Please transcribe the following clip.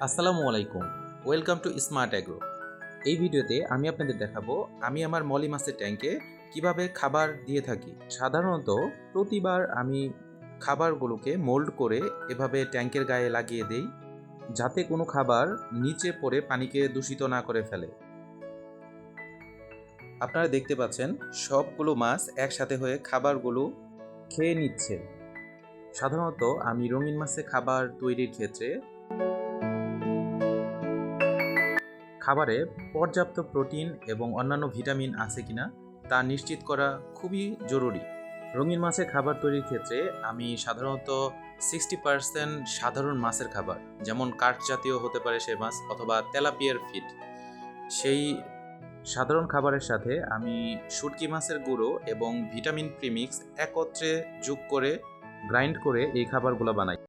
আসসালামু আলাইকুম, welcome to smart agro. এই ভিডিওতে আমি আপনাদের দেখাবো আমি আমার মলি মাছের ট্যাঙ্কে কিভাবে খাবার দিয়ে থাকি। সাধারণত প্রতিবার আমি খাবারগুলোকে মোল্ড করে এভাবে ট্যাঙ্কের গায়ে লাগিয়ে দেই, যাতে কোনো খাবার নিচে পড়ে পানিকে দূষিত না করে ফেলে। আপনারা দেখতে পাচ্ছেন সবগুলো মাছ একসাথে হয়ে খাবারগুলো খেয়ে নিচ্ছে। সাধারণত আমি রঙিন মাছে খাবার তৈরির ক্ষেত্রে খাবারে পর্যাপ্ত প্রোটিন এবং অন্যান্য ভিটামিন আছে কিনা তা নিশ্চিত করা খুবই জরুরি। রঙিন মাছের খাবার তৈরির ক্ষেত্রে আমি সাধারণত 60% সাধারণ মাছের খাবার, যেমন কাঠ জাতীয় হতে পারে সে মাছ অথবা তেলাপিয়ার ফিড, সেই সাধারণ খাবারের সাথে আমি শুটকি মাছের গুঁড়ো এবং ভিটামিন প্রিমিক্স একত্রে যোগ করে গ্রাইন্ড করে এই খাবারগুলো বানাই।